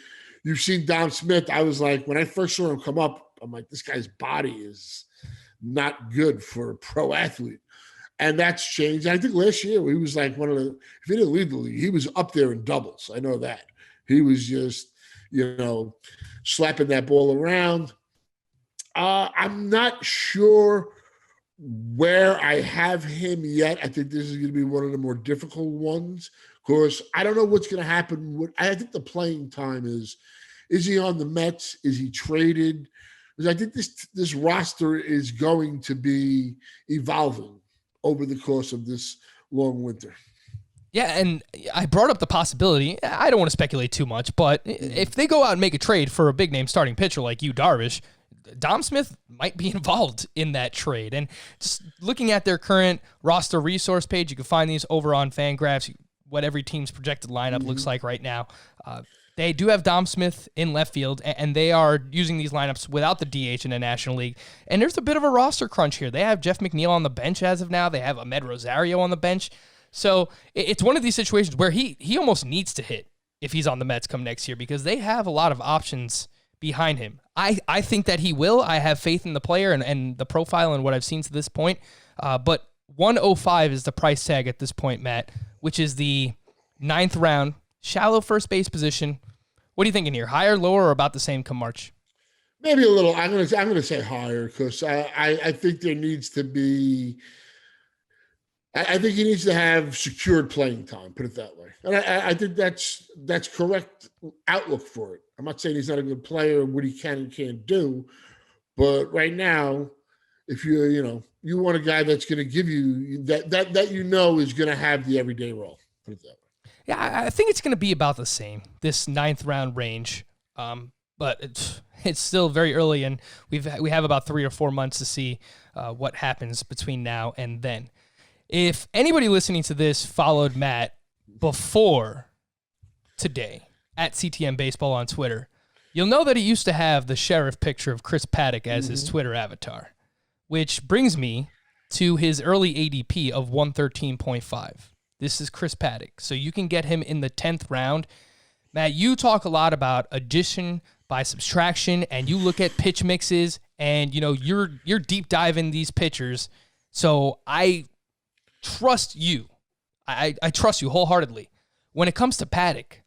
You've seen Dom Smith. I was like, when I first saw him come up, I'm like, this guy's body is not good for a pro athlete. And that's changed. I think last year he was like if he didn't lead the league, he was up there in doubles. I know that. He was just, slapping that ball around. I'm not sure where I have him yet. I think this is going to be one of the more difficult ones. Of course, I don't know what's going to happen. I think the playing time is he on the Mets? Is he traded? Because I think this roster is going to be evolving over the course of this long winter. Yeah, and I brought up the possibility. I don't want to speculate too much, but if they go out and make a trade for a big-name starting pitcher like Yu Darvish, Dom Smith might be involved in that trade. And just looking at their current roster resource page, you can find these over on Fangraphs, what every team's projected lineup looks like right now. They do have Dom Smith in left field, and they are using these lineups without the DH in the National League. And there's a bit of a roster crunch here. They have Jeff McNeil on the bench as of now. They have Ahmed Rosario on the bench. So it's one of these situations where he almost needs to hit if he's on the Mets come next year because they have a lot of options behind him. I think that he will. I have faith in the player and the profile and what I've seen to this point. But 105 is the price tag at this point, Matt, which is the 9th round, shallow first base position. What are you thinking here? Higher, lower, or about the same come March? Maybe a little. I'm gonna say higher because I think there needs to be. I think he needs to have secured playing time, put it that way. And I think that's correct outlook for it. I'm not saying he's not a good player, what he can and can't do. But right now, if you want a guy that's going to give you that is going to have the everyday role, put it that way. Yeah, I think it's going to be about the same, this 9th round range. But it's still very early, and we have about 3 or 4 months to see what happens between now and then. If anybody listening to this followed Matt before today at CTM Baseball on Twitter, you'll know that he used to have the sheriff picture of Chris Paddack as his Twitter avatar, which brings me to his early ADP of 113.5. This is Chris Paddack, so you can get him in the 10th round. Matt, you talk a lot about addition by subtraction, and you look at pitch mixes, and you're deep diving these pitchers. So I trust you. I trust you wholeheartedly. When it comes to Paddock,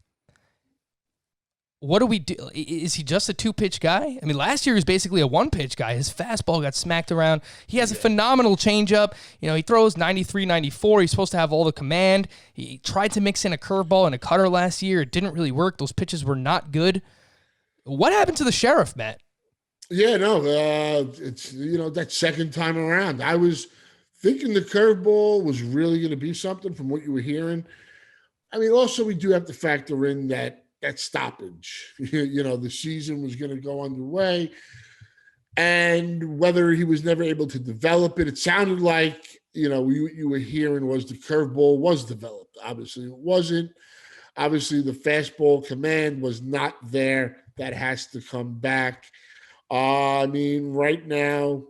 what do we do? Is he just a two-pitch guy? I mean, last year he was basically a one-pitch guy. His fastball got smacked around. He has a phenomenal changeup. He throws 93, 94. He's supposed to have all the command. He tried to mix in a curveball and a cutter last year. It didn't really work. Those pitches were not good. What happened to the Sheriff, Matt? Yeah, no, it's, that second time around. I was thinking the curveball was really going to be something from what you were hearing. I mean, also we do have to factor in that stoppage. The season was going to go underway, and whether he was never able to develop it, it sounded like, you were hearing was the curveball was developed. Obviously it wasn't. Obviously the fastball command was not there. That has to come back. I mean, right now,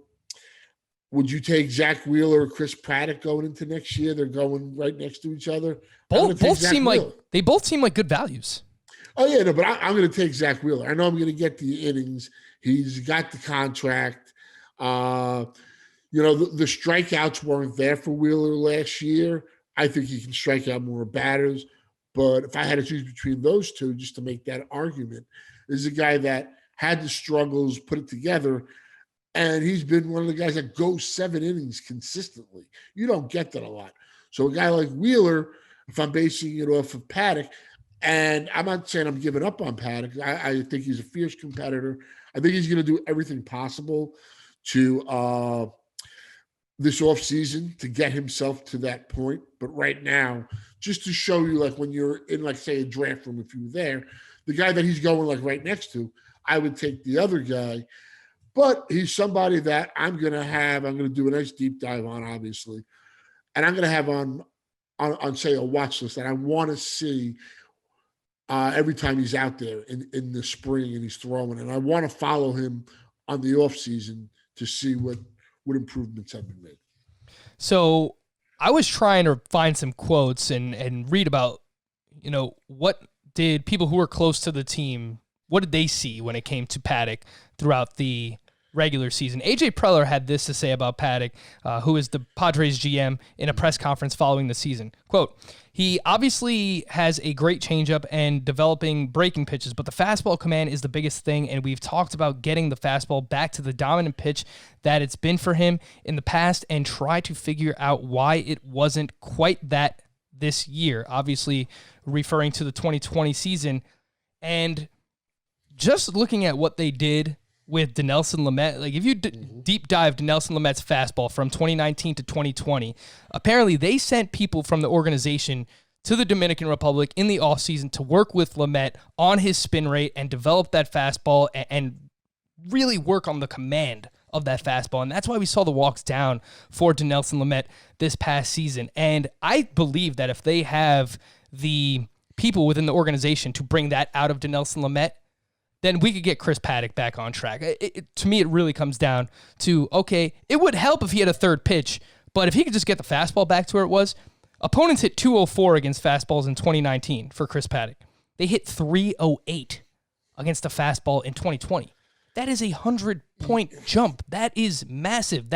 would you take Zack Wheeler or Chris Paddack going into next year? They're going right next to each other. Both seem like good values. Oh, yeah, no, but I'm going to take Zack Wheeler. I know I'm going to get the innings. He's got the contract. The strikeouts weren't there for Wheeler last year. I think he can strike out more batters. But if I had to choose between those two, just to make that argument, is a guy that had the struggles, put it together, and he's been one of the guys that goes 7 innings consistently. You don't get that a lot. So a guy like Wheeler, if I'm basing it off of Paddock, and I'm not saying I'm giving up on Paddock. I think he's a fierce competitor. I think he's going to do everything possible to this offseason to get himself to that point. But right now, just to show you, like when you're in, like, say, a draft room, if you were there, the guy that he's going like right next to, I would take the other guy. But he's somebody that I'm going to do a nice deep dive on, obviously. And I'm going to have on say, a watch list that I want to see every time he's out there in the spring and he's throwing. And I want to follow him on the offseason to see what improvements have been made. So I was trying to find some quotes and read about, what did people who were close to the team, what did they see when it came to Paddock throughout the regular season? AJ Preller had this to say about Paddock, who is the Padres GM, in a press conference following the season. Quote, "He obviously has a great changeup and developing breaking pitches, but the fastball command is the biggest thing, and we've talked about getting the fastball back to the dominant pitch that it's been for him in the past and try to figure out why it wasn't quite that this year," obviously referring to the 2020 season. And just looking at what they did with Dinelson Lamet, like if you deep dive Dinelson Lamet's fastball from 2019 to 2020, apparently they sent people from the organization to the Dominican Republic in the offseason to work with Lamet on his spin rate and develop that fastball and really work on the command of that fastball. And that's why we saw the walks down for Dinelson Lamet this past season. And I believe that if they have the people within the organization to bring that out of Dinelson Lamet, then we could get Chris Paddack back on track. To me, it really comes down to, okay, it would help if he had a third pitch, but if he could just get the fastball back to where it was. Opponents hit 204 against fastballs in 2019 for Chris Paddack. They hit 308 against the fastball in 2020. That is a 100-point jump. That is massive.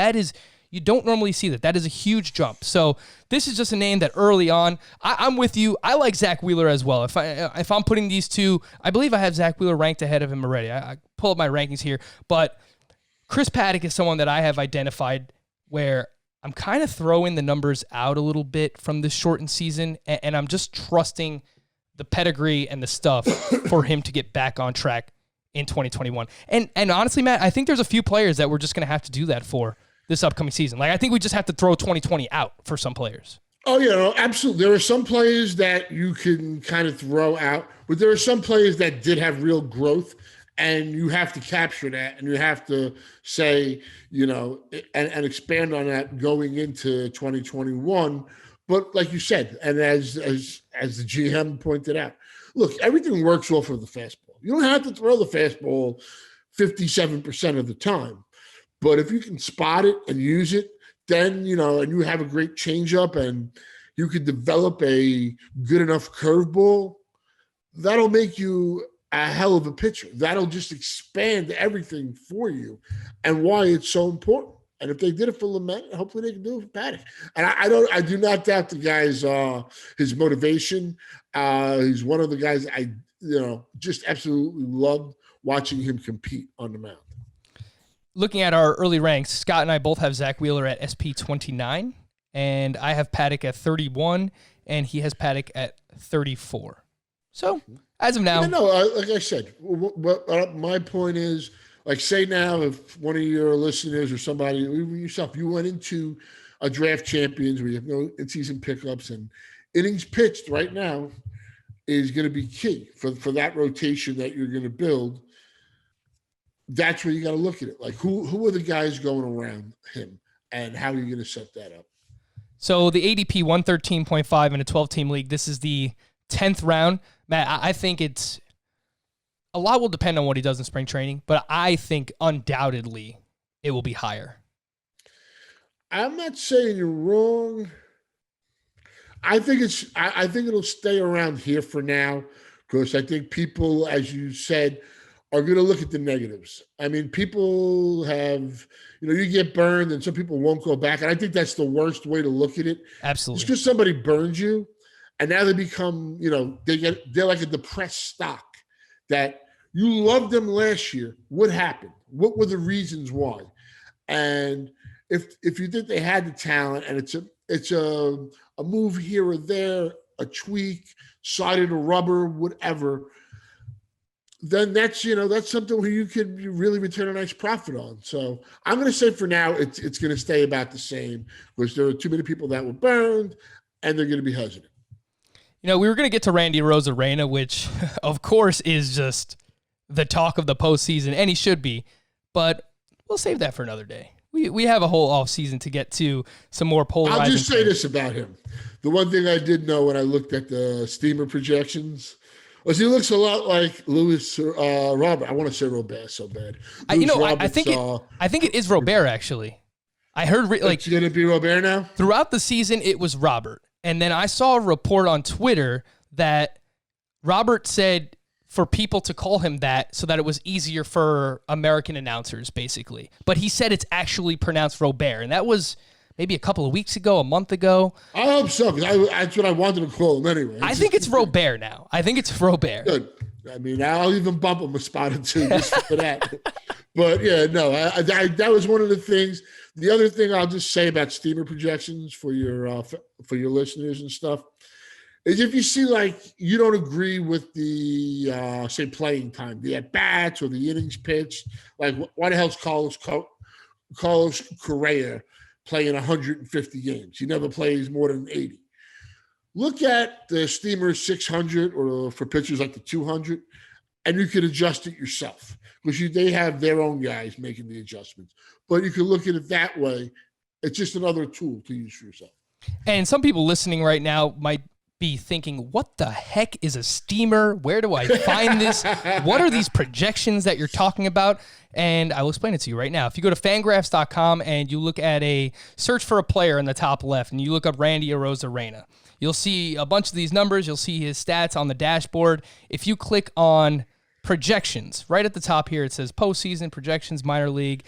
You don't normally see that. That is a huge jump. So this is just a name that early on, I'm with you. I like Zack Wheeler as well. If I'm putting these two, I believe I have Zack Wheeler ranked ahead of him already. I pull up my rankings here. But Chris Paddack is someone that I have identified where I'm kind of throwing the numbers out a little bit from this shortened season, and I'm just trusting the pedigree and the stuff for him to get back on track in 2021. And honestly, Matt, I think there's a few players that we're just going to have to do that for this upcoming season. Like, I think we just have to throw 2020 out for some players. Oh, yeah, no, absolutely. There are some players that you can kind of throw out, but there are some players that did have real growth, and you have to capture that, and you have to say, and expand on that going into 2021. But like you said, and as the GM pointed out, look, everything works off of the fastball. You don't have to throw the fastball 57% of the time. But if you can spot it and use it, then, and you have a great changeup and you could develop a good enough curveball, that'll make you a hell of a pitcher. That'll just expand everything for you and why it's so important. And if they did it for Lamet, hopefully they can do it for Paddock. And I do not doubt the guy's his motivation. He's one of the guys just absolutely loved watching him compete on the mound. Looking at our early ranks, Scott and I both have Zack Wheeler at SP 29, and I have Paddock at 31, and he has Paddock at 34. So, as of now... like I said, my point is, like, say now if one of your listeners or somebody, even yourself, you went into a draft champions where you have no in-season pickups, and innings pitched right now is going to be key for that rotation that you're going to build. That's where you got to look at it. Like, who are the guys going around him, and how are you going to set that up? So the ADP 113.5 in a 12-team league, this is the 10th round. Matt, I think it's a lot will depend on what he does in spring training, but I think undoubtedly it will be higher. I'm not saying you're wrong. I think it'll stay around here for now, because I think people, as you said, are going to look at the negatives. I mean, people have, you get burned and some people won't go back. And I think that's the worst way to look at it. Absolutely. It's because somebody burns you and now they become, they're like a depressed stock that you loved them last year. What happened? What were the reasons why? And if you think they had the talent and it's a move here or there, a tweak, side of the rubber, whatever, then that's something where you could really return a nice profit on. So I'm going to say for now, it's going to stay about the same, because there are too many people that were burned and they're going to be hesitant. We were going to get to Randy Arozarena, which of course is just the talk of the postseason, and he should be, but we'll save that for another day. We have a whole offseason to get to some more polarizing. I'll just say this about him. The one thing I did know when I looked at the Steamer projections was he looks a lot like Louis Robert. I want to say Robert so bad. I think it is Robert, actually. I heard it's going to be Robert now? Throughout the season, it was Robert. And then I saw a report on Twitter that Robert said for people to call him that so that it was easier for American announcers, basically. But he said it's actually pronounced Robert, and that was maybe a couple of weeks ago, a month ago. I hope so, because that's what I wanted to call him anyway. I think it's Robert now. I think it's Robert. Good. I mean, I'll even bump him a spot or two just for that. But, yeah, no, that was one of the things. The other thing I'll just say about Steamer projections for your listeners and stuff is if you see, like, you don't agree with the, say, playing time, the at-bats or the innings pitched, like, why the hell's Carlos Correa playing 150 games? He never plays more than 80. Look at the Steamer 600 or for pitchers like the 200, and you can adjust it yourself, because they have their own guys making the adjustments. But you can look at it that way. It's just another tool to use for yourself. And some people listening right now might be thinking, what the heck is a Steamer? Where do I find this? What are these projections that you're talking about? And I will explain it to you right now. If you go to fangraphs.com and you look at a search for a player in the top left, and you look up Randy Arozarena, you'll see a bunch of these numbers. You'll see his stats on the dashboard. If you click on projections, right at the top here, it says postseason, projections, minor league,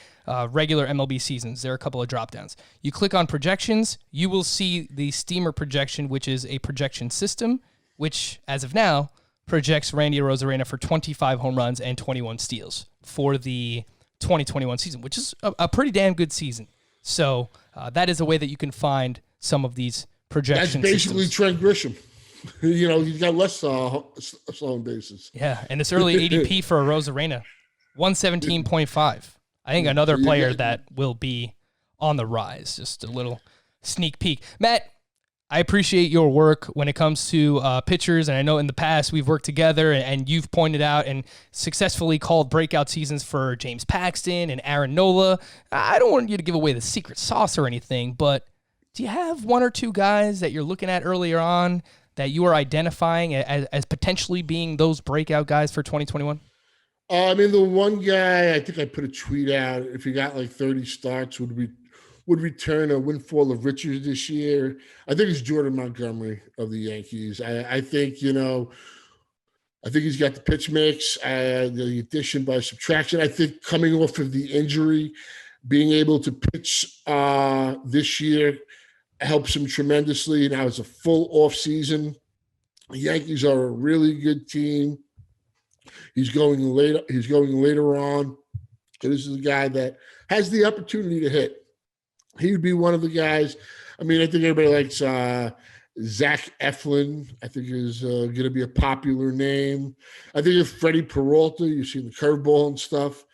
regular MLB seasons. There are a couple of drop downs. You click on projections, you will see the Steamer projection, which is a projection system, which, as of now, projects Randy Arozarena for 25 home runs and 21 steals for the 2021 season, which is a pretty damn good season. So that is a way that you can find some of these projection That's basically systems. Trent Grisham. He's got less stolen bases. Yeah, and this early ADP for Arozarena, 117.5. I think another player that will be on the rise. Just a little sneak peek. Matt, I appreciate your work when it comes to pitchers, and I know in the past we've worked together, and you've pointed out and successfully called breakout seasons for James Paxton and Aaron Nola. I don't want you to give away the secret sauce or anything, but do you have one or two guys that you're looking at earlier on that you are identifying as potentially being those breakout guys for 2021? I mean, the one guy, I think I put a tweet out, if he got like 30 starts, would return a windfall of riches this year. I think it's Yordan Montgomery of the Yankees. I think he's got the pitch mix, the addition by subtraction. I think coming off of the injury, being able to pitch this year helps him tremendously. Now it's a full off season. The Yankees are a really good team. He's going later. He's going later on. So this is a guy that has the opportunity to hit. He would be one of the guys. I mean, I think everybody likes Zach Eflin. I think is going to be a popular name. I think if Freddie Peralta, you've seen the curveball and stuff,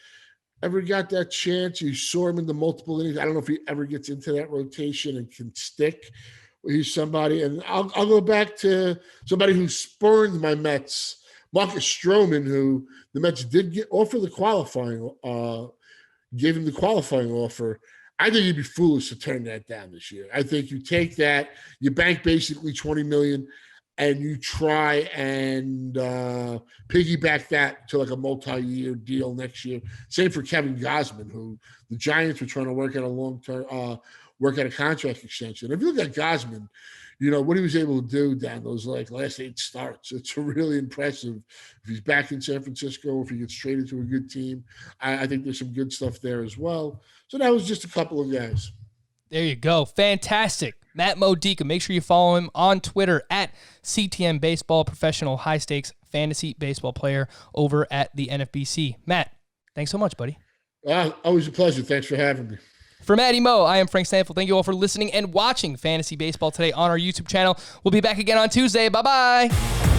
ever got that chance, you saw him in the multiple innings. I don't know if he ever gets into that rotation and can stick. He's somebody, and I'll go back to somebody who spurned my Mets, Marcus Strowman, who the Mets did offer the qualifying, gave him the qualifying offer. I think you'd be foolish to turn that down this year. I think you take that, you bank basically $20 million, and you try and piggyback that to like a multi-year deal next year. Same for Kevin Gausman, who the Giants were trying to work out a long-term, work out a contract extension. If you look at Gausman, you know, what he was able to do down those like last 8 starts, it's really impressive. If he's back in San Francisco, if he gets traded to a good team, I think there's some good stuff there as well. So that was just a couple of guys. There you go. Fantastic. Matt Modica. Make sure you follow him on Twitter at CTM Baseball, professional high-stakes fantasy baseball player over at the NFBC. Matt, thanks so much, buddy. Always a pleasure. Thanks for having me. For Matty Mo, I am Frank Stanfield. Thank you all for listening and watching Fantasy Baseball today on our YouTube channel. We'll be back again on Tuesday. Bye-bye.